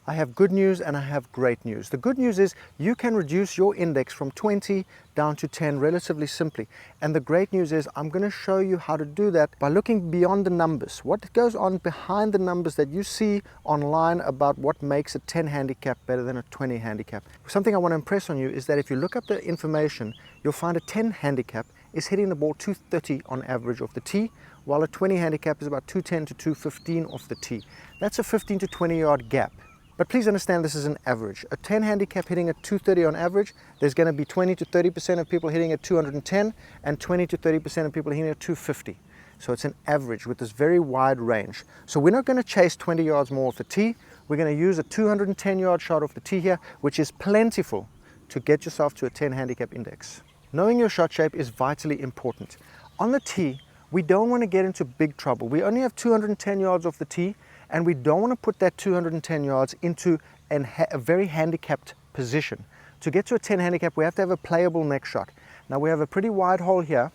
I have good news and I have great news. The good news is you can reduce your index from 20 down to 10 relatively simply. And the great news is I'm going to show you how to do that by looking beyond the numbers. What goes on behind the numbers that you see online about what makes a 10 handicap better than a 20 handicap. Something I want to impress on you is that if you look up the information, you'll find a 10 handicap is hitting the ball 230 on average off the tee, while a 20 handicap is about 210 to 215 off the tee. That's a 15 to 20 yard gap. But please understand this is an average. A 10 handicap hitting at 230 on average, there's going to be 20 to 30% of people hitting at 210 and 20 to 30% of people hitting at 250. So it's an average with this very wide range. So we're not going to chase 20 yards more off the tee. We're going to use a 210 yard shot off the tee here, which is plentiful to get yourself to a 10 handicap index. Knowing your shot shape is vitally important. On the tee, we don't want to get into big trouble. We only have 210 yards off the tee, and we don't want to put that 210 yards into a very handicapped position. To get to a 10 handicap, we have to have a playable next shot. Now we have a pretty wide hole here,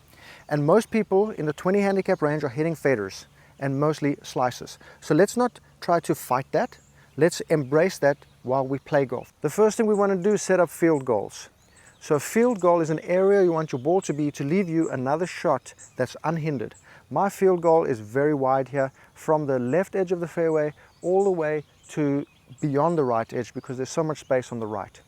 and most people in the 20 handicap range are hitting faders and mostly slices. So let's not try to fight that. Let's embrace that while we play golf. The first thing we want to do is set up field goals. So a field goal is an area you want your ball to be to leave you another shot that's unhindered. My field goal is very wide here, from the left edge of the fairway all the way to beyond the right edge, because there's so much space on the right.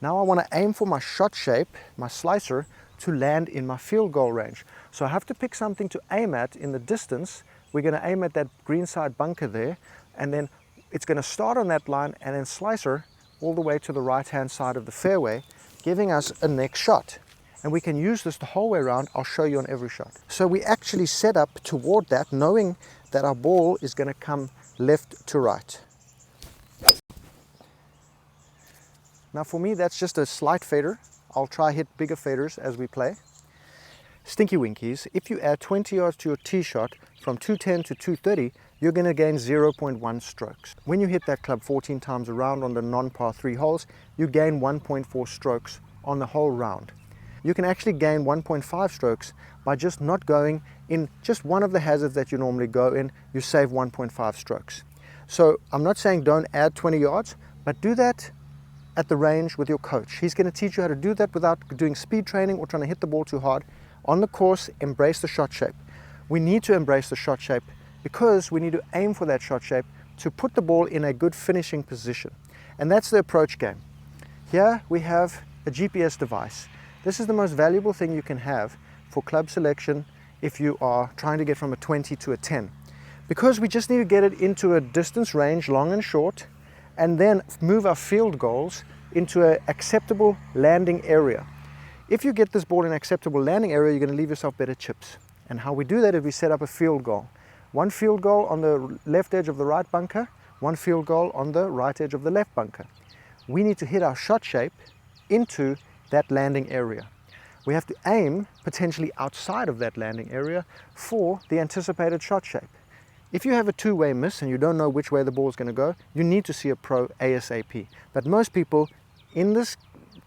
Now I want to aim for my shot shape, my slicer, to land in my field goal range. So I have to pick something to aim at in the distance. We're going to aim at that greenside bunker there, and then it's going to start on that line and then slicer all the way to the right hand side of the fairway, giving us a next shot. And we can use this the whole way around. I'll show you on every shot. So we actually set up toward that, knowing that our ball is going to come left to right. Now for me, that's just a slight fader. I'll try hit bigger faders as we play. Stinky Winkies, if you add 20 yards to your tee shot from 210 to 230, you're going to gain 0.1 strokes. When you hit that club 14 times around on the non-par 3 holes, you gain 1.4 strokes on the whole round. You can actually gain 1.5 strokes by just not going in just one of the hazards that you normally go in. You save 1.5 strokes. So I'm not saying don't add 20 yards, but do that at the range with your coach. He's going to teach you how to do that without doing speed training or trying to hit the ball too hard. On the course, embrace the shot shape. We need to embrace the shot shape because we need to aim for that shot shape to put the ball in a good finishing position. And that's the approach game. Here we have a GPS device. This is the most valuable thing you can have for club selection if you are trying to get from a 20 to a 10. Because we just need to get it into a distance range, long and short, and then move our field goals into an acceptable landing area. If you get this ball in an acceptable landing area, you're going to leave yourself better chips. And how we do that is we set up a field goal. One field goal on the left edge of the right bunker, one field goal on the right edge of the left bunker. We need to hit our shot shape into that landing area. We have to aim potentially outside of that landing area for the anticipated shot shape. If you have a two-way miss and you don't know which way the ball is going to go, you need to see a pro ASAP. But most people in this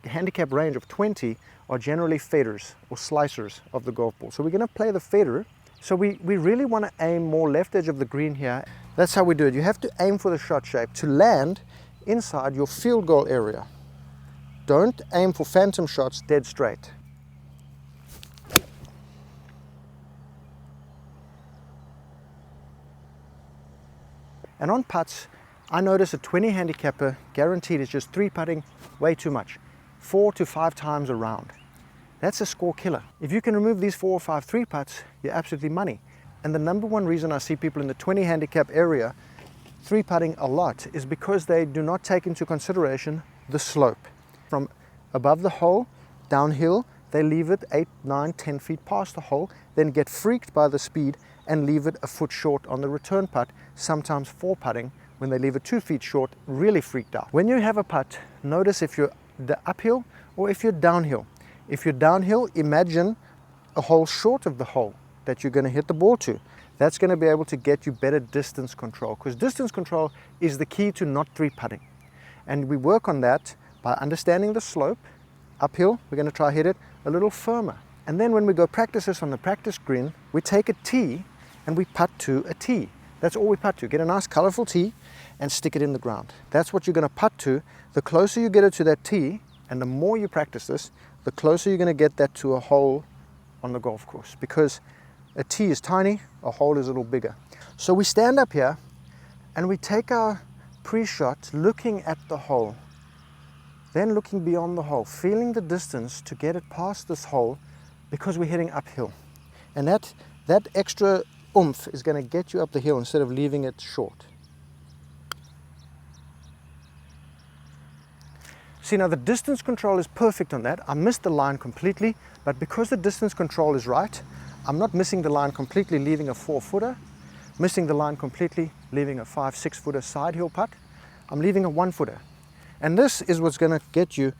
handicap range of 20 are generally faders or slicers of the golf ball. So we're going to play the fader. So we really want to aim more left edge of the green here. That's how we do it. You have to aim for the shot shape to land inside your field goal area. Don't aim for phantom shots dead straight. And on putts, I notice a 20 handicapper guaranteed is just 3-putting way too much, 4 to 5 times around. That's a score killer. If you can remove these 4 or 5 3-putts, you're absolutely money. And the number one reason I see people in the 20 handicap area 3-putting a lot is because they do not take into consideration the slope. From above the hole, downhill, they leave it 8, 9, 10 feet past the hole, then get freaked by the speed and leave it a foot short on the return putt, sometimes 4-putting when they leave it 2 feet short, really freaked out. When you have a putt, notice if you're the uphill or if you're downhill. If you're downhill, imagine a hole short of the hole that you're going to hit the ball to. That's going to be able to get you better distance control, because distance control is the key to not 3-putting. And we work on that by understanding the slope. Uphill, we're going to try hit it a little firmer. And then when we go practice this on the practice green, we take a tee and we putt to a tee. That's all we putt to. Get a nice colorful tee and stick it in the ground. That's what you're going to putt to. The closer you get it to that tee, and the more you practice this, the closer you're going to get that to a hole on the golf course, because a tee is tiny, a hole is a little bigger. So we stand up here and we take our pre-shot looking at the hole, then looking beyond the hole, feeling the distance to get it past this hole, because we're heading uphill. And that extra oomph is going to get you up the hill instead of leaving it short. See, now the distance control is perfect on that. I missed the line completely, but because the distance control is right, I'm not missing the line completely, leaving a 4-footer, missing the line completely, leaving a 5-6-footer side hill putt. I'm leaving a 1-footer. And this is what's going to get you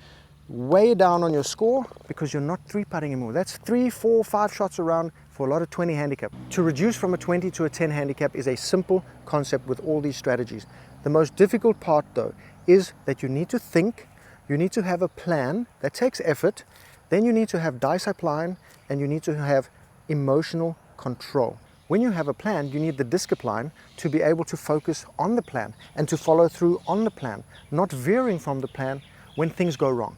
way down on your score, because you're not 3-putting anymore. That's 3, 4, 5 shots around for a lot of 20 handicap. To reduce from a 20 to a 10 handicap is a simple concept with all these strategies. The most difficult part though is that you need to think, you need to have a plan that takes effort, then you need to have discipline, and you need to have emotional control. When you have a plan, you need the discipline to be able to focus on the plan and to follow through on the plan, not veering from the plan when things go wrong.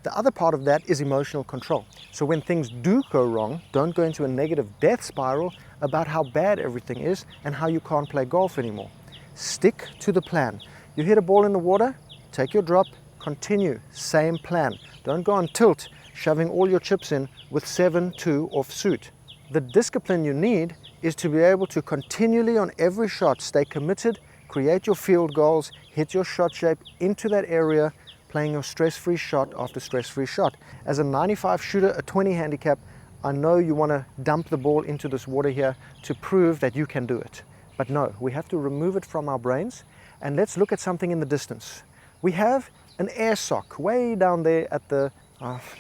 The other part of that is emotional control. So when things do go wrong, don't go into a negative death spiral about how bad everything is and how you can't play golf anymore. Stick to the plan. You hit a ball in the water, take your drop, continue, same plan. Don't go on tilt, shoving all your chips in with 7-2 off suit. The discipline you need is to be able to continually on every shot stay committed, create your field goals, hit your shot shape into that area, playing your stress-free shot after stress-free shot. As a 95 shooter, a 20 handicap, I know you want to dump the ball into this water here to prove that you can do it. But no, we have to remove it from our brains, and let's look at something in the distance. We have an air sock way down there at the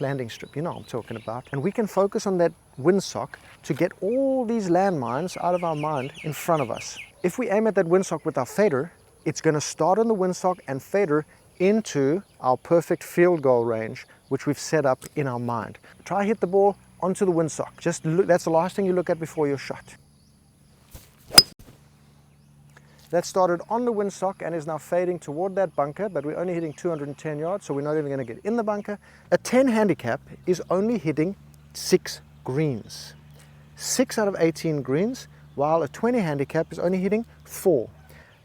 landing strip, you know what I'm talking about. And we can focus on that windsock to get all these landmines out of our mind in front of us. If we aim at that windsock with our fader, it's going to start on the windsock and fader into our perfect field goal range, which we've set up in our mind. Try hit the ball onto the windsock. Just look, that's the last thing you look at before your shot. That started on the windsock and is now fading toward that bunker, but we're only hitting 210 yards, so we're not even going to get in the bunker. A 10 handicap is only hitting 6 greens. 6 out of 18 greens, while a 20 handicap is only hitting 4.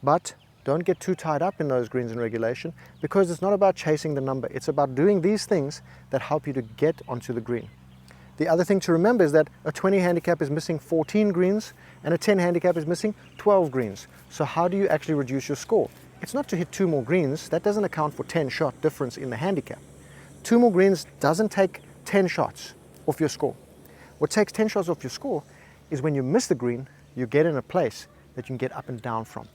But don't get too tied up in those greens in regulation, because it's not about chasing the number. It's about doing these things that help you to get onto the green. The other thing to remember is that a 20 handicap is missing 14 greens and a 10 handicap is missing 12 greens. So how do you actually reduce your score? It's not to hit 2 more greens. That doesn't account for 10 shot difference in the handicap. 2 more greens doesn't take 10 shots off your score. What takes 10 shots off your score is when you miss the green, you get in a place that you can get up and down from.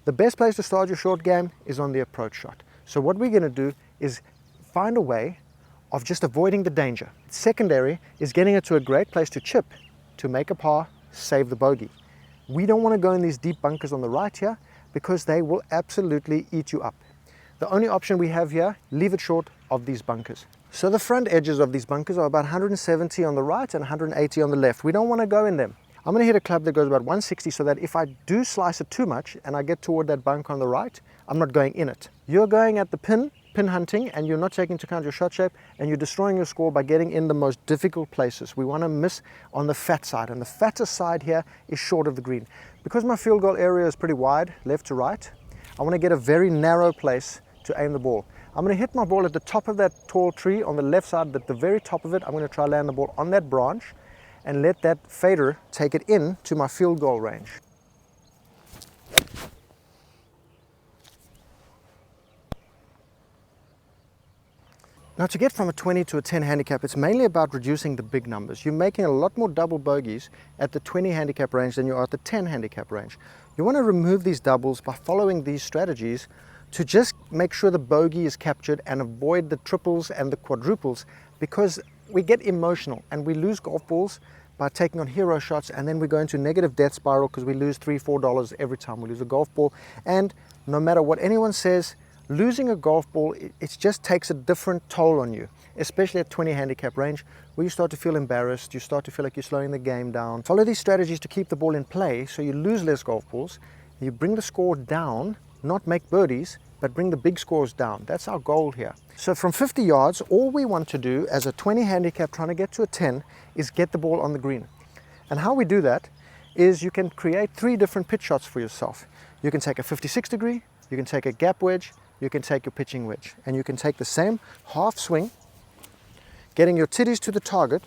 The best place to start your short game is on the approach shot. So what we're going to do is find a way of just avoiding the danger. Secondary is getting it to a great place to chip, to make a par, save the bogey. We don't want to go in these deep bunkers on the right here, because they will absolutely eat you up. The only option we have here, leave it short of these bunkers. So the front edges of these bunkers are about 170 on the right and 180 on the left. We don't want to go in them. I'm going to hit a club that goes about 160, so that if I do slice it too much and I get toward that bunker on the right, I'm not going in it. You're going at the pin hunting, and you're not taking into account your shot shape, and you're destroying your score by getting in the most difficult places. We want to miss on the fat side, and the fatter side here is short of the green. Because my field goal area is pretty wide, left to right, I want to get a very narrow place to aim the ball. I'm going to hit my ball at the top of that tall tree on the left side, at the very top of it. I'm going to try to land the ball on that branch and let that fader take it in to my field goal range. Now, to get from a 20 to a 10 handicap, it's mainly about reducing the big numbers. You're making a lot more double bogeys at the 20 handicap range than you are at the 10 handicap range. You want to remove these doubles by following these strategies to just make sure the bogey is captured and avoid the triples and the quadruples, because we get emotional and we lose golf balls by taking on hero shots, and then we go into negative death spiral because we lose $3-4 every time we lose a golf ball. And no matter what anyone says, losing a golf ball, it just takes a different toll on you, especially at 20 handicap range, where you start to feel embarrassed, you start to feel like you're slowing the game down. Follow these strategies to keep the ball in play so you lose less golf balls, you bring the score down, not make birdies, but bring the big scores down. That's our goal here. So from 50 yards, all we want to do as a 20 handicap trying to get to a 10 is get the ball on the green. And how we do that is you can create 3 different pitch shots for yourself. You can take a 56 degree, you can take a gap wedge, you can take your pitching wedge, and you can take the same half swing, getting your titties to the target,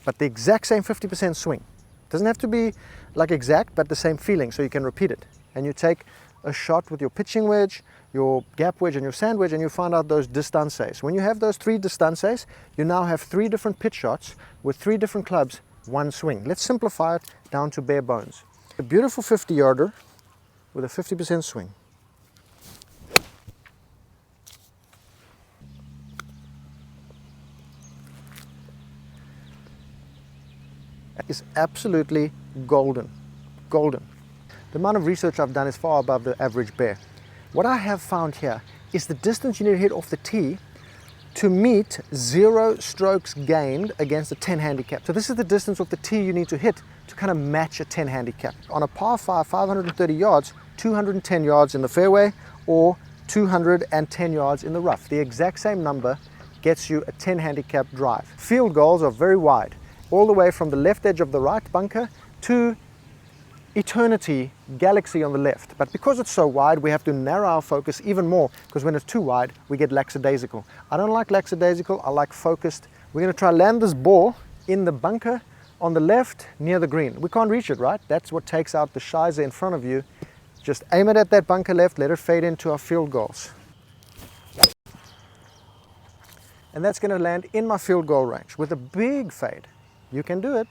but the exact same 50% swing. Doesn't have to be like exact, but the same feeling, so you can repeat it. And you take a shot with your pitching wedge, your gap wedge, and your sand wedge, and you find out those distances. When you have those 3 distances, you now have 3 different pitch shots with 3 different clubs, 1 swing. Let's simplify it down to bare bones. A beautiful 50-yarder with a 50% swing. Is absolutely golden. Golden. The amount of research I've done is far above the average bear. What I have found here is the distance you need to hit off the tee to meet 0 strokes gained against a 10 handicap. So this is the distance off the tee you need to hit to kind of match a 10 handicap. On a par 5, 530 yards, 210 yards in the fairway or 210 yards in the rough. The exact same number gets you a 10 handicap drive. Field goals are very wide, all the way from the left edge of the right bunker to eternity, galaxy on the left. But because it's so wide, we have to narrow our focus even more, because when it's too wide, we get lackadaisical. I don't like lackadaisical, I like focused. We're going to try land this ball in the bunker on the left near the green. We can't reach it, right? That's what takes out the shizer in front of you. Just aim it at that bunker left, let it fade into our field goals. And that's going to land in my field goal range with a big fade. You can do it.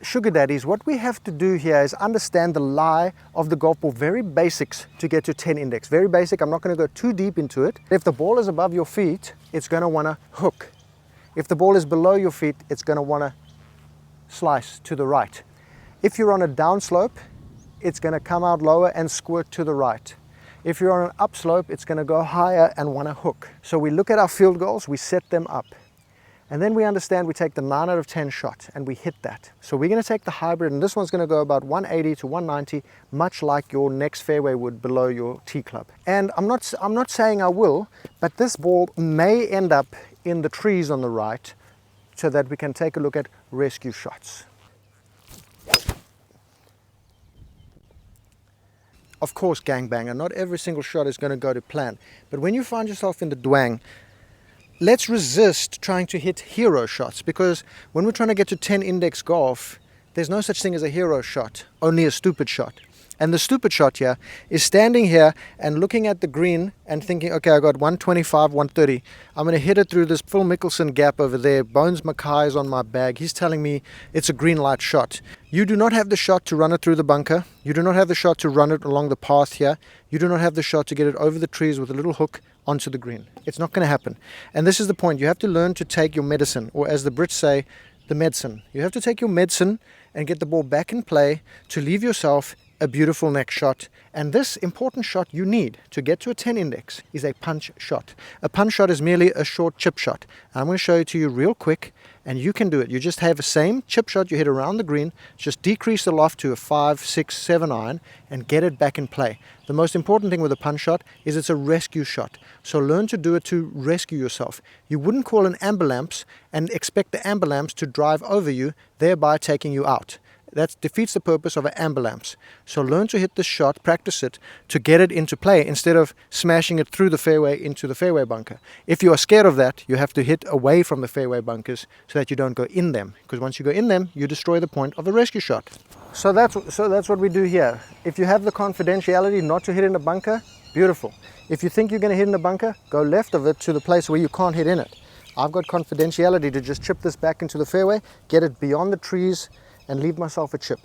Sugar daddies, what we have to do here is understand the lie of the golf ball. Very basics to get to 10 index. Very basic. I'm not going to go too deep into it. If the ball is above your feet, it's going to want to hook. If the ball is below your feet, it's going to want to slice to the right. If you're on a downslope, it's going to come out lower and squirt to the right. If you're on an upslope, it's going to go higher and want to hook. So we look at our field goals, we set them up. And then we understand we take the 9 out of 10 shot and we hit that. So we're going to take the hybrid, and this one's going to go about 180 to 190, much like your next fairway would below your tee club. And I'm not saying I will, but this ball may end up in the trees on the right so that we can take a look at rescue shots. Of course, gangbanger, not every single shot is going to go to plan. But when you find yourself in the dwang, let's resist trying to hit hero shots, because when we're trying to get to 10 index golf, there's no such thing as a hero shot, only a stupid shot. And the stupid shot here is standing here and looking at the green and thinking, okay, I got 125, 130. I'm going to hit it through this Phil Mickelson gap over there. Bones Mackay is on my bag. He's telling me it's a green light shot. You do not have the shot to run it through the bunker. You do not have the shot to run it along the path here. You do not have the shot to get it over the trees with a little hook onto the green. It's not going to happen. And this is the point. You have to learn to take your medicine, or as the Brits say, the medicine. You have to take your medicine and get the ball back in play to leave yourself a beautiful next shot. And this important shot you need to get to a 10 index is a punch shot. A punch shot is merely a short chip shot. I'm going to show it to you real quick, and you can do it. You just have the same chip shot you hit around the green, just decrease the loft to a 5, 6, 7 iron and get it back in play. The most important thing with a punch shot is it's a rescue shot. So learn to do it to rescue yourself. You wouldn't call an ambulance and expect the ambulance to drive over you, thereby taking you out. That defeats the purpose of an ambulance. So learn to hit this shot, practice it, to get it into play instead of smashing it through the fairway into the fairway bunker. If you are scared of that, you have to hit away from the fairway bunkers so that you don't go in them. Because once you go in them, you destroy the point of a rescue shot. So that's what we do here. If you have the confidentiality not to hit in a bunker, beautiful. If you think you're going to hit in a bunker, go left of it to the place where you can't hit in it. I've got confidentiality to just chip this back into the fairway, get it beyond the trees, and leave myself a chip.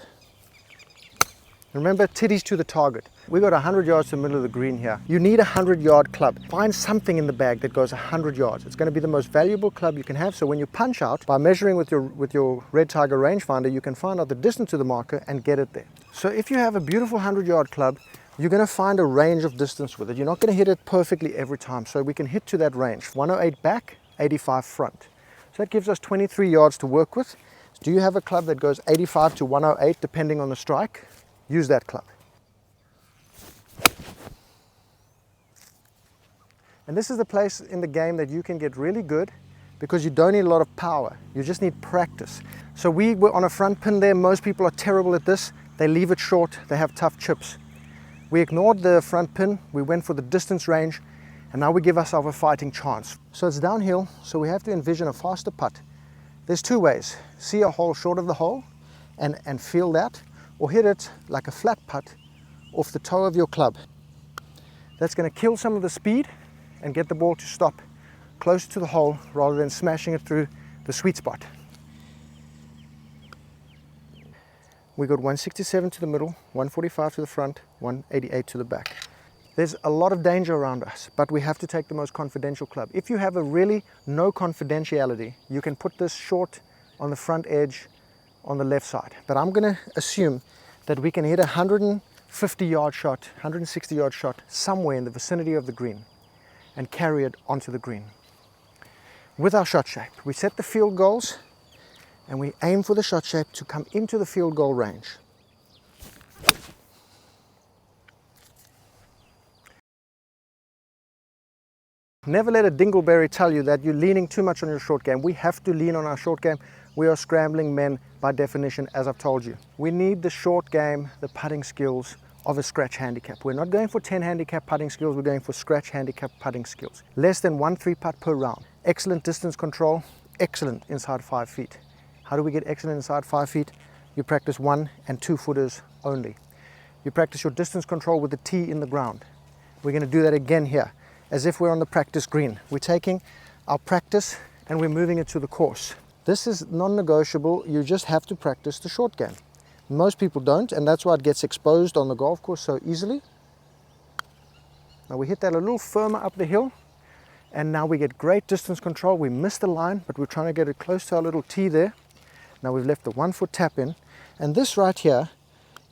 Remember, titties to the target. We got 100 yards to the middle of the green here. You need a 100-yard club. Find something in the bag that goes 100 yards. It's going to be the most valuable club you can have. So when you punch out, by measuring with your Red Tiger rangefinder, you can find out the distance to the marker and get it there. So if you have a beautiful 100-yard club you're going to find a range of distance with it. You're not going to hit it perfectly every time. So we can hit to that range, 108 back, 85 front. So that gives us 23 yards to work with. Do you have a club that goes 85 to 108 depending on the strike? Use that club. And this is the place in the game that you can get really good because you don't need a lot of power. You just need practice. So we were on a front pin there. Most people are terrible at this. They leave it short. They have tough chips. We ignored the front pin. We went for the distance range. And now we give ourselves a fighting chance. So it's downhill. So we have to envision a faster putt. There's two ways. See a hole short of the hole and feel that. Or hit it like a flat putt off the toe of your club. That's going to kill some of the speed and get the ball to stop closer to the hole rather than smashing it through the sweet spot. We got 167 to the middle, 145 to the front, 188 to the back. There's a lot of danger around us, but we have to take the most confidential club. If you have a really no confidentiality, you can put this short on the front edge on the left side. But I'm going to assume that we can hit a 150-yard shot, 160-yard shot somewhere in the vicinity of the green and carry it onto the green. With our shot shape, we set the field goals and we aim for the shot shape to come into the field goal range. Never let a dingleberry tell you that you're leaning too much on your short game. We have to lean on our short game. We are scrambling men by definition, as I've told you. We need the short game, the putting skills of a scratch handicap. We're not going for 10 handicap putting skills, we're going for scratch handicap putting skills. Less than 1 3-putt per round. Excellent distance control, excellent inside 5 feet. How do we get excellent inside 5 feet? You practice 1 and 2 footers only. You practice your distance control with the tee in the ground. We're going to do that again here, as if we're on the practice green. We're taking our practice and we're moving it to the course. This is non-negotiable. You just have to practice the short game. Most people don't, and that's why it gets exposed on the golf course so easily. Now we hit that a little firmer up the hill, and now we get great distance control. We missed the line, but we're trying to get it close to our little tee there. Now we've left the 1 foot tap in, and this right here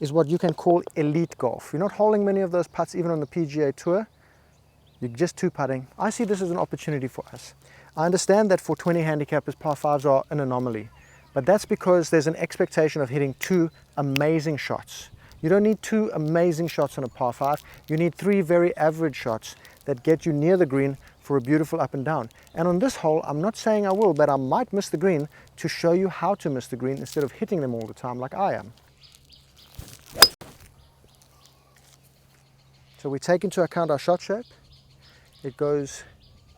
is what you can call elite golf. You're not holding many of those putts even on the PGA Tour. You're just 2-putting. I see this as an opportunity for us. I understand that for 20 handicappers, par 5s are an anomaly. But that's because there's an expectation of hitting 2 amazing shots. You don't need 2 amazing shots on a par 5. You need 3 very average shots that get you near the green for a beautiful up and down. And on this hole, I'm not saying I will, but I might miss the green to show you how to miss the green instead of hitting them all the time like I am. So we take into account our shot shape. It goes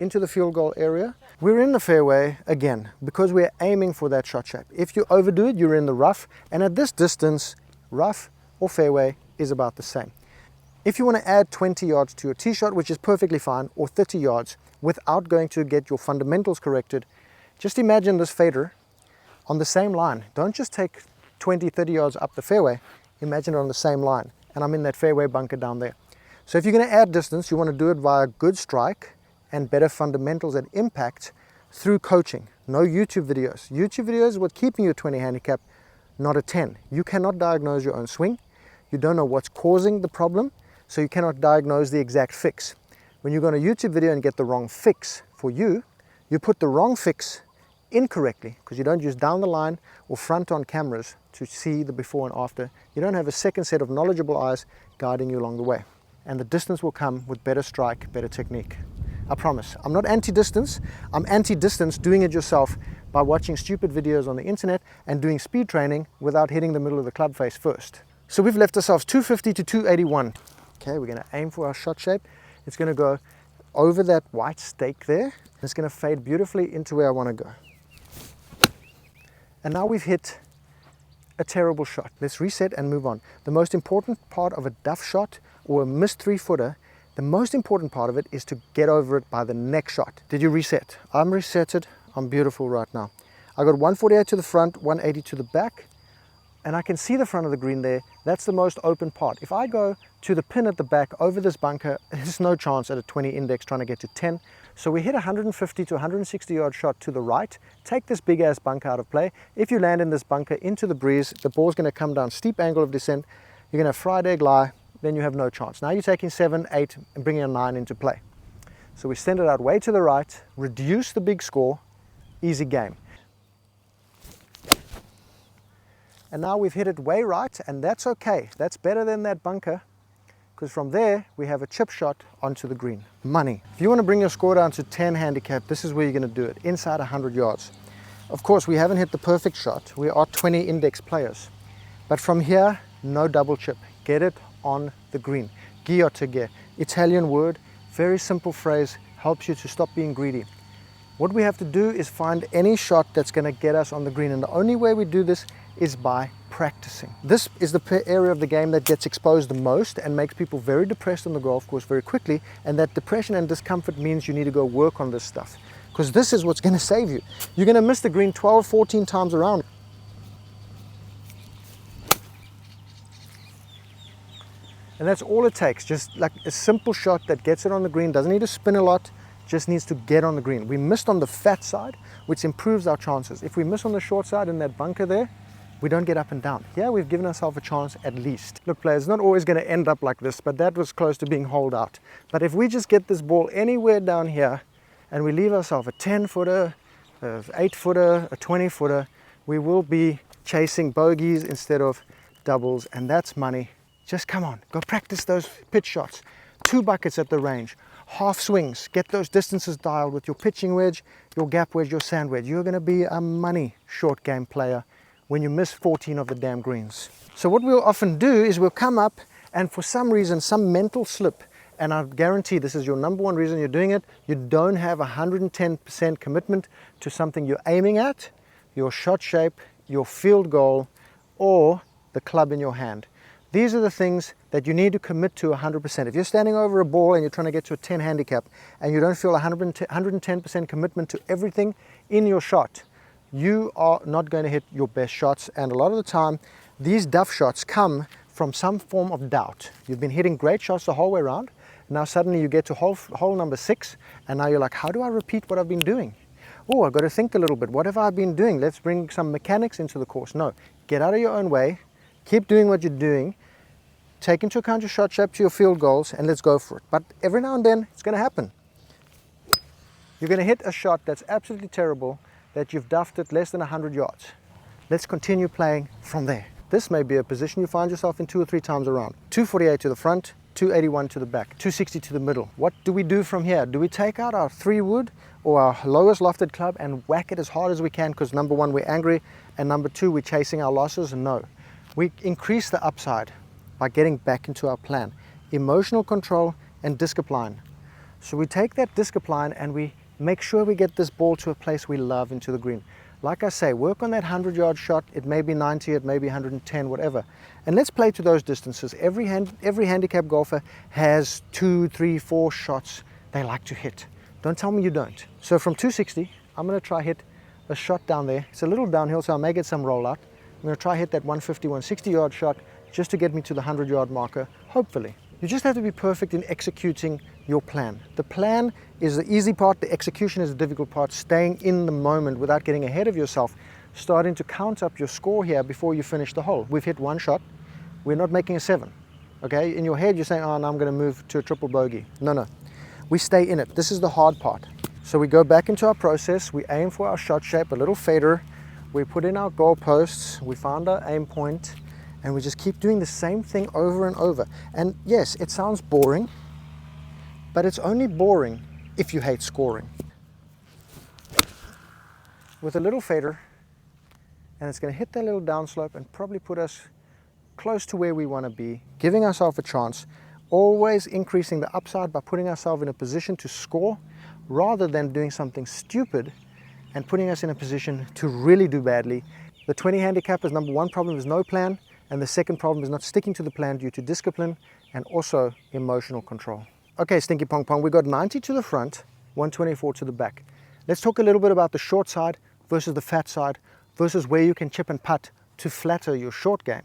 into the field goal area. We're in the fairway again because we're aiming for that shot shape. If you overdo it, you're in the rough, and at this distance, rough or fairway is about the same. If you want to add 20 yards to your tee shot, which is perfectly fine, or 30 yards without going to get your fundamentals corrected, just imagine this fader on the same line. Don't just take 20, 30 yards up the fairway, imagine it on the same line, and I'm in that fairway bunker down there. So if you're going to add distance, you want to do it via good strike and better fundamentals and impact through coaching. No YouTube videos. YouTube videos is what keeping you a 20 handicap, not a 10. You cannot diagnose your own swing. You don't know what's causing the problem, so you cannot diagnose the exact fix. When you go on a YouTube video and get the wrong fix for you, you put the wrong fix incorrectly because you don't use down the line or front on cameras to see the before and after. You don't have a second set of knowledgeable eyes guiding you along the way. And the distance will come with better strike, better technique. I promise. I'm not anti-distance. I'm anti-distance doing it yourself by watching stupid videos on the internet and doing speed training without hitting the middle of the club face first. So we've left ourselves 250 to 281. Okay, we're going to aim for our shot shape. It's going to go over that white stake there. It's going to fade beautifully into where I want to go. And now we've hit a terrible shot. Let's reset and move on. The most important part of a duff shot or a missed 3-footer, the most important part of it is to get over it by the next shot. Did you reset? I'm resetted. I'm beautiful right now. I got 148 to the front, 180 to the back, and I can see the front of the green there. That's the most open part. If I go to the pin at the back over this bunker, there's no chance at a 20 index trying to get to 10. So we hit a 150 to 160 yard shot to the right, take this big ass bunker out of play. If you land in this bunker into the breeze, the ball's going to come down steep angle of descent. You're going to have fried egg lie, then you have no chance. Now you're taking 7, 8 and bringing a 9 into play. So we send it out way to the right, reduce the big score, easy game. And now we've hit it way right, and that's okay. That's better than that bunker, because from there we have a chip shot onto the green. Money. If you want to bring your score down to 10 handicap, this is where you're going to do it, inside 100 yards. Of course, we haven't hit the perfect shot. We are 20 index players. But from here, no double chip. Get it on the green. REDTIGER, Italian word, very simple phrase, helps you to stop being greedy. What we have to do is find any shot that's going to get us on the green, and the only way we do this is by practicing. This is the area of the game that gets exposed the most and makes people very depressed on the golf course very quickly, and that depression and discomfort means you need to go work on this stuff, because this is what's going to save you. You're going to miss the green 12, 14 times around. And that's all it takes, just like a simple shot that gets it on the green, doesn't need to spin a lot, just needs to get on the green. We missed on the fat side, which improves our chances. If we miss on the short side in that bunker there, we don't get up and down. Yeah, we've given ourselves a chance at least. Look, players, it's not always going to end up like this, but that was close to being holed out. But if we just get this ball anywhere down here and we leave ourselves a 10-footer, an 8-footer, a 20-footer, we will be chasing bogeys instead of doubles, and that's money. Just come on, go practice those pitch shots. 2 buckets at the range, half swings, get those distances dialed with your pitching wedge, your gap wedge, your sand wedge. You're going to be a money short game player when you miss 14 of the damn greens. So what we'll often do is we'll come up, and for some reason, some mental slip, and I guarantee this is your number one reason you're doing it, you don't have 110% commitment to something you're aiming at, your shot shape, your field goal, or the club in your hand. These are the things that you need to commit to 100%. If you're standing over a ball and you're trying to get to a 10 handicap and you don't feel 110% commitment to everything in your shot, you are not going to hit your best shots. And a lot of the time, these duff shots come from some form of doubt. You've been hitting great shots the whole way around. Now suddenly you get to hole number 6, and now you're like, how do I repeat what I've been doing? Oh, I've got to think a little bit. What have I been doing? Let's bring some mechanics into the course. No, get out of your own way. Keep doing what you're doing. Take into account your shot shape to your field goals, and let's go for it. But every now and then, it's going to happen. You're going to hit a shot that's absolutely terrible, that you've duffed it less than 100 yards. Let's continue playing from there. This may be a position you find yourself in 2 or 3 times around. 248 to the front, 281 to the back, 260 to the middle. What do we do from here? Do we take out our 3-wood or our lowest lofted club and whack it as hard as we can because number 1, we're angry, and number 2, we're chasing our losses? No. We increase the upside by getting back into our plan. Emotional control and discipline. So we take that discipline and we make sure we get this ball to a place we love, into the green. Like I say, work on that 100-yard shot. It may be 90, it may be 110, whatever. And let's play to those distances. Every handicap golfer has 2, 3, 4 shots they like to hit. Don't tell me you don't. So from 260, I'm going to try hit a shot down there. It's a little downhill, so I may get some rollout. I'm going to try hit that 150, 160-yard shot just to get me to the 100-yard marker, hopefully. You just have to be perfect in executing your plan. The plan is the easy part, the execution is the difficult part, staying in the moment without getting ahead of yourself, starting to count up your score here before you finish the hole. We've hit 1 shot, we're not making a 7, okay? In your head you're saying, oh, now I'm going to move to a triple bogey. No, we stay in it. This is the hard part. So we go back into our process, we aim for our shot shape, a little fader, we put in our goalposts, we found our aim point, and we just keep doing the same thing over and over. And yes, it sounds boring, but it's only boring if you hate scoring. With a little fader, and it's going to hit that little downslope and probably put us close to where we want to be, giving ourselves a chance, always increasing the upside by putting ourselves in a position to score rather than doing something stupid and putting us in a position to really do badly. The 20 handicapper's number 1 problem is no plan. And the second problem is not sticking to the plan due to discipline and also emotional control. Okay, Stinky Pong Pong, we got 90 to the front, 124 to the back. Let's talk a little bit about the short side versus the fat side versus where you can chip and putt to flatter your short game.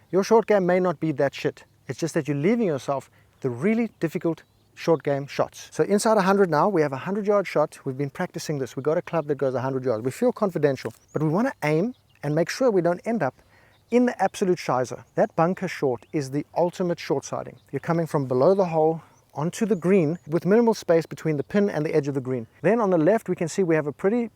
Your short game may not be that shit. It's just that you're leaving yourself the really difficult short game shots. So inside 100 now, we have a 100-yard shot. We've been practicing this. We've got a club that goes 100 yards. We feel confidential, but we want to aim and make sure we don't end up in the absolute shizer. That bunker short is the ultimate short siding. You're coming from below the hole onto the green with minimal space between the pin and the edge of the green. Then on the left we can see we have a pretty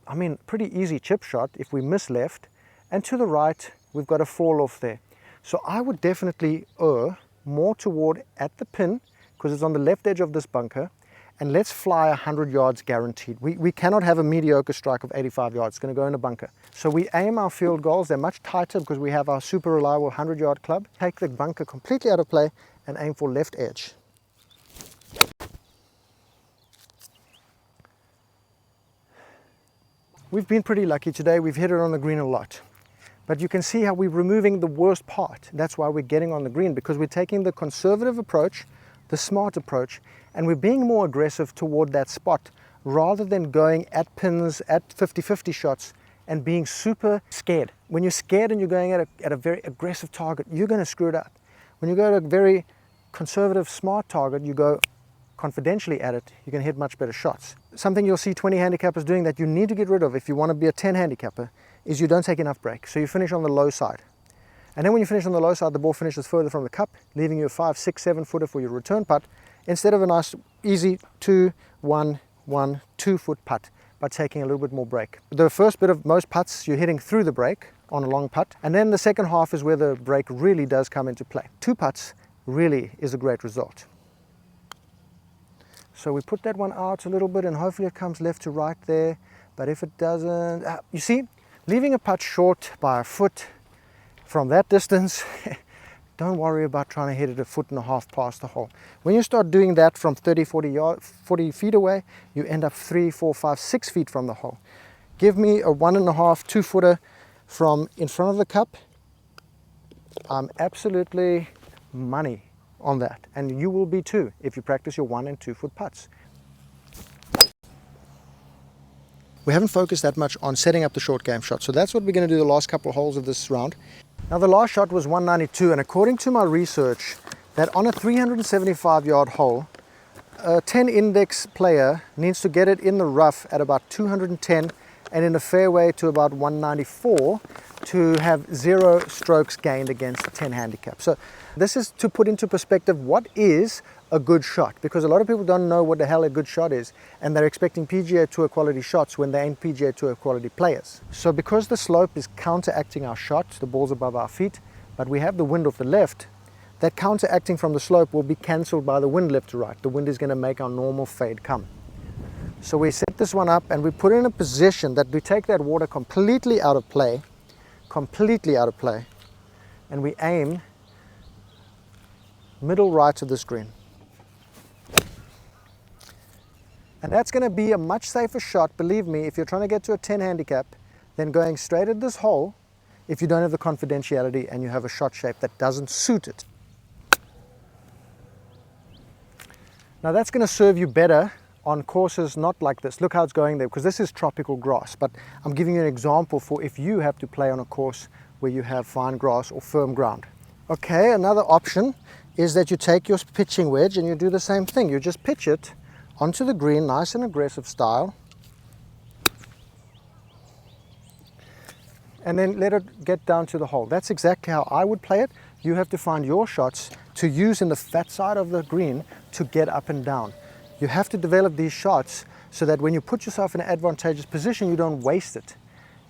easy chip shot if we miss left, and to the right we've got a fall off there. So I would definitely err more toward at the pin because it's on the left edge of this bunker, and let's fly 100 yards guaranteed. We cannot have a mediocre strike of 85 yards. It's going to go in a bunker. So we aim our field goals. They're much tighter because we have our super reliable 100-yard club. Take the bunker completely out of play and aim for left edge. We've been pretty lucky today. We've hit it on the green a lot. But you can see how we're removing the worst part. That's why we're getting on the green, because we're taking the conservative approach, the smart approach, and we're being more aggressive toward that spot rather than going at pins, at 50-50 shots and being super scared. When you're scared and you're going at a very aggressive target, you're going to screw it up. When you go to a very conservative, smart target, you go confidentially at it, you can hit much better shots. Something you'll see 20 handicappers doing that you need to get rid of if you want to be a 10 handicapper is you don't take enough break. So you finish on the low side. And then when you finish on the low side, the ball finishes further from the cup, leaving you a 5, 6, 7 footer for your return putt, instead of a nice, easy 2, 1, 1, 2 foot putt by taking a little bit more break. The first bit of most putts, you're hitting through the break on a long putt. And then the second half is where the break really does come into play. 2 putts really is a great result. So we put that one out a little bit and hopefully it comes left to right there. But if it doesn't, you see, leaving a putt short by a foot from that distance, don't worry about trying to hit it 1.5 feet past the hole. When you start doing that from 30, 40 feet away, you end up 3, 4, 5, 6 feet from the hole. Give me a 1.5, 2 footer from in front of the cup. I'm absolutely money on that, and you will be too if you practice your 1 and 2 foot putts. We haven't focused that much on setting up the short game shot, so that's what we're going to do the last couple of holes of this round. Now the last shot was 192, and according to my research, that on a 375-yard hole, a 10 index player needs to get it in the rough at about 210 and in the fairway to about 194 to have 0 strokes gained against a 10 handicap. So this is to put into perspective what is a good shot, because a lot of people don't know what the hell a good shot is, and they're expecting PGA Tour quality shots when they ain't PGA Tour quality players. So because the slope is counteracting our shot, the ball's above our feet, but we have the wind off the left, that counteracting from the slope will be cancelled by the wind left to right. The wind is going to make our normal fade come. So we set this one up and we put it in a position that we take that water completely out of play, and we aim middle right of the screen. And that's going to be a much safer shot, believe me, if you're trying to get to a 10 handicap, than going straight at this hole if you don't have the confidentiality and you have a shot shape that doesn't suit it. Now that's going to serve you better on courses not like this. Look how it's going there, because this is tropical grass, but I'm giving you an example for if you have to play on a course where you have fine grass or firm ground. Okay, another option is that you take your pitching wedge and you do the same thing. You just pitch it onto the green, nice and aggressive style, and then let it get down to the hole. That's exactly how I would play it. You have to find your shots to use in the fat side of the green to get up and down. You have to develop these shots so that when you put yourself in an advantageous position, you don't waste it.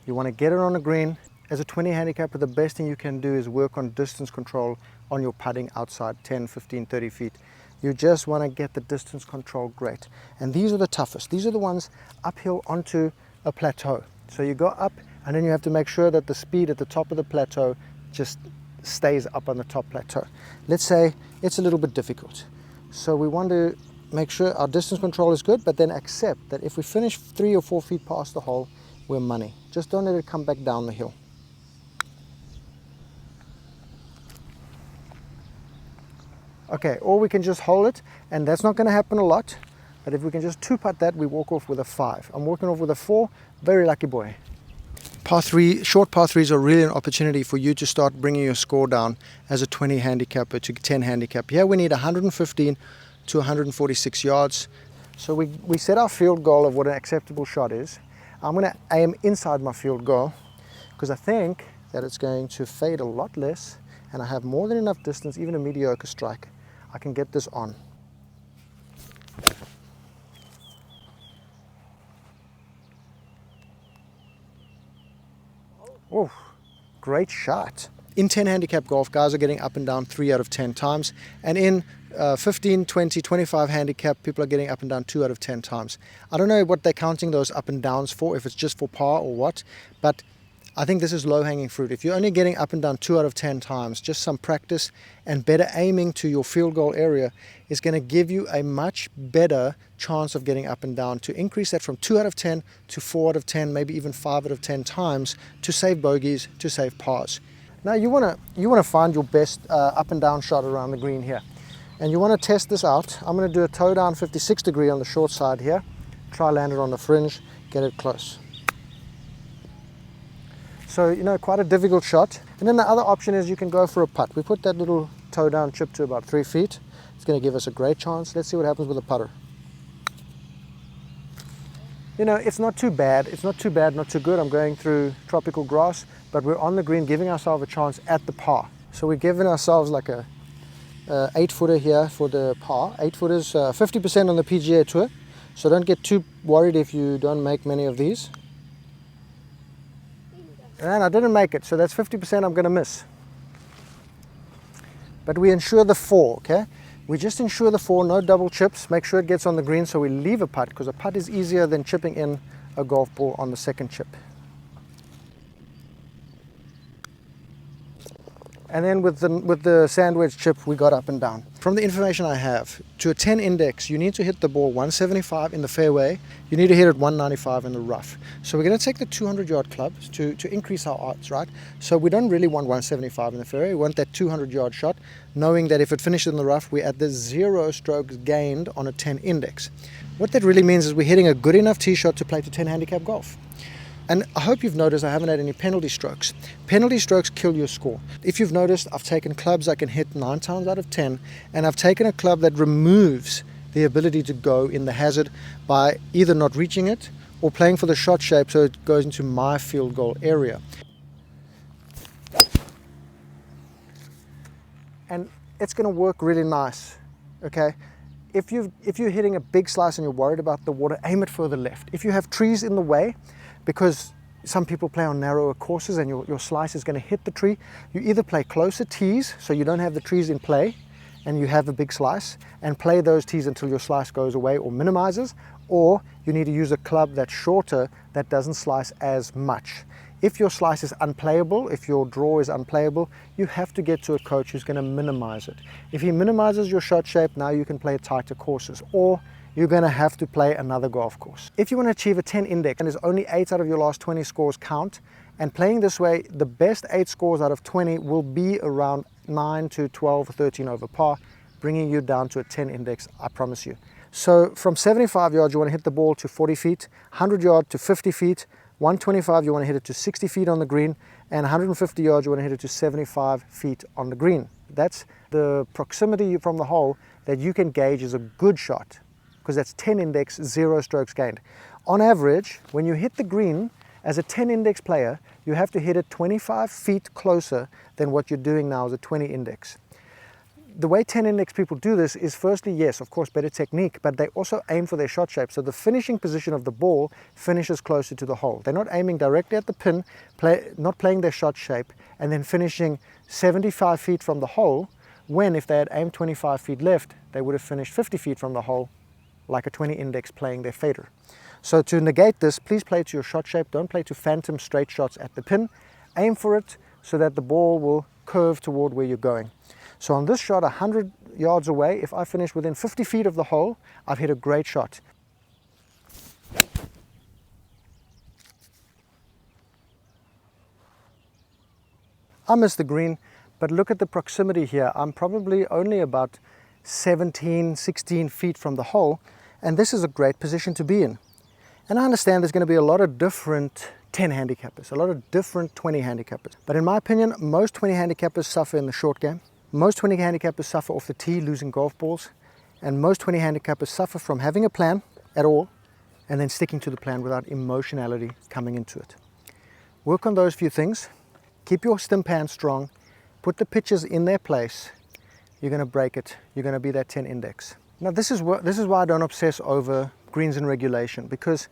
You want to get it on the green. As a 20 handicapper, the best thing you can do is work on distance control on your putting outside 10, 15, 30 feet. You just want to get the distance control great. And these are the toughest. These are the ones uphill onto a plateau. So you go up and then you have to make sure that the speed at the top of the plateau just stays up on the top plateau. Let's say it's a little bit difficult. So we want to make sure our distance control is good, but then accept that if we finish 3 or 4 feet past the hole, we're money. Just don't let it come back down the hill. Okay, or we can just hold it, and that's not going to happen a lot, but if we can just 2-putt that, we walk off with a 5. I'm walking off with a 4, very lucky boy. Short par 3s are really an opportunity for you to start bringing your score down as a 20 handicapper to 10 handicap. Here we need 115 to 146 yards. So we set our field goal of what an acceptable shot is. I'm going to aim inside my field goal because I think that it's going to fade a lot less, and I have more than enough distance, even a mediocre strike. I can get this on. Oh, great shot. In 10 handicap golf, guys are getting up and down 3 out of 10 times, and in 15, 20, 25 handicap, people are getting up and down 2 out of 10 times. I don't know what they're counting those up and downs for, if it's just for par or what, but I think this is low-hanging fruit. If you're only getting up and down 2 out of 10 times, just some practice and better aiming to your field goal area is going to give you a much better chance of getting up and down, to increase that from 2 out of 10 to 4 out of 10, maybe even 5 out of 10 times, to save bogeys, to save pars. Now you want to find your best up and down shot around the green here, and you want to test this out. I'm going to do a toe down 56 degree on the short side here, try land it on the fringe, get it close. So, you know, quite a difficult shot. And then the other option is you can go for a putt. We put that little toe down chip to about 3 feet. It's going to give us a great chance. Let's see what happens with a putter. You know, it's not too bad. It's not too bad, not too good. I'm going through tropical grass, but we're on the green, giving ourselves a chance at the par. So we're giving ourselves like a 8-footer here for the par. 8 footers, 50% on the PGA Tour. So don't get too worried if you don't make many of these. And I didn't make it, so that's 50% I'm going to miss. But we ensure the 4, okay? We just ensure the 4, no double chips. Make sure it gets on the green so we leave a putt, because a putt is easier than chipping in a golf ball on the second chip. And then with the sandwich chip, we got up and down. From the information I have, to a 10 index, you need to hit the ball 175 in the fairway. You need to hit it 195 in the rough. So we're going to take the 200-yard clubs to increase our odds, right? So we don't really want 175 in the fairway. We want that 200-yard shot, knowing that if it finishes in the rough, we're at the 0 strokes gained on a 10 index. What that really means is we're hitting a good enough tee shot to play to 10 handicap golf. And I hope you've noticed I haven't had any penalty strokes. Penalty strokes kill your score. If you've noticed, I've taken clubs I can hit 9 times out of 10, and I've taken a club that removes the ability to go in the hazard by either not reaching it or playing for the shot shape so it goes into my field goal area. And it's going to work really nice, okay? If you're hitting a big slice and you're worried about the water, aim it further left. If you have trees in the way, because some people play on narrower courses and your slice is going to hit the tree, you either play closer tees so you don't have the trees in play and you have a big slice, and play those tees until your slice goes away or minimizes, or you need to use a club that's shorter that doesn't slice as much. If your slice is unplayable, if your draw is unplayable, you have to get to a coach who's going to minimize it. If he minimizes your shot shape, now you can play tighter courses, or you're going to have to play another golf course. If you want to achieve a 10 index and there's only 8 out of your last 20 scores count, and playing this way, the best 8 scores out of 20 will be around 9 to 12 or 13 over par, bringing you down to a 10 index, I promise you. So from 75 yards, you want to hit the ball to 40 feet, 100 yards to 50 feet, 125, you want to hit it to 60 feet on the green, and 150 yards, you want to hit it to 75 feet on the green. That's the proximity from the hole that you can gauge as a good shot, because that's 10 index, 0 strokes gained. On average, when you hit the green as a 10 index player, you have to hit it 25 feet closer than what you're doing now as a 20 index. The way 10 index people do this is, firstly, yes, of course, better technique, but they also aim for their shot shape. So the finishing position of the ball finishes closer to the hole. They're not aiming directly at the pin, not playing their shot shape, and then finishing 75 feet from the hole, when if they had aimed 25 feet left, they would have finished 50 feet from the hole, like a 20 index playing their fader. So to negate this, please play to your shot shape. Don't play to phantom straight shots at the pin. Aim for it so that the ball will curve toward where you're going. So on this shot, 100 yards away, if I finish within 50 feet of the hole, I've hit a great shot. I missed the green, but look at the proximity here. I'm probably only about 17, 16 feet from the hole, and this is a great position to be in. And I understand there's going to be a lot of different 10 handicappers, a lot of different 20 handicappers. But in my opinion, most 20 handicappers suffer in the short game. Most 20 handicappers suffer off the tee, losing golf balls. And most 20 handicappers suffer from having a plan at all and then sticking to the plan without emotionality coming into it. Work on those few things keep your stim pan strong, put the pitches in their place, you're going to break it. You're going to be that 10 index. Now this is why I don't obsess over greens in regulation, because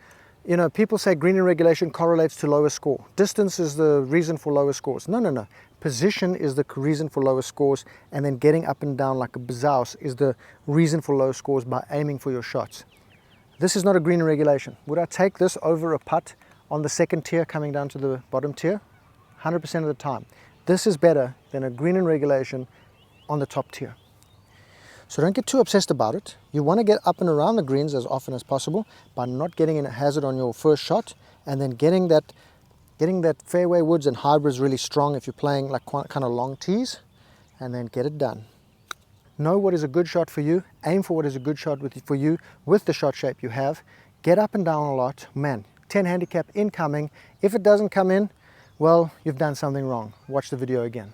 you know, people say green in regulation correlates to lower score. Distance is the reason for lower scores. No, no, no. Position is the reason for lower scores, and then getting up and down like a bazouse is the reason for low scores by aiming for your shots. This is not a green in regulation. Would I take this over a putt on the second tier coming down to the bottom tier? 100% of the time. This is better than a green in regulation on the top tier. So don't get too obsessed about it. You want to get up and around the greens as often as possible by not getting in a hazard on your first shot, and then getting that fairway woods and hybrids really strong if you're playing like kind of long tees, and then get it done. Know what is a good shot for you. Aim for what is a good shot for you with the shot shape you have. Get up and down a lot. Man, 10 handicap incoming. If it doesn't come in, well, you've done something wrong. Watch the video again.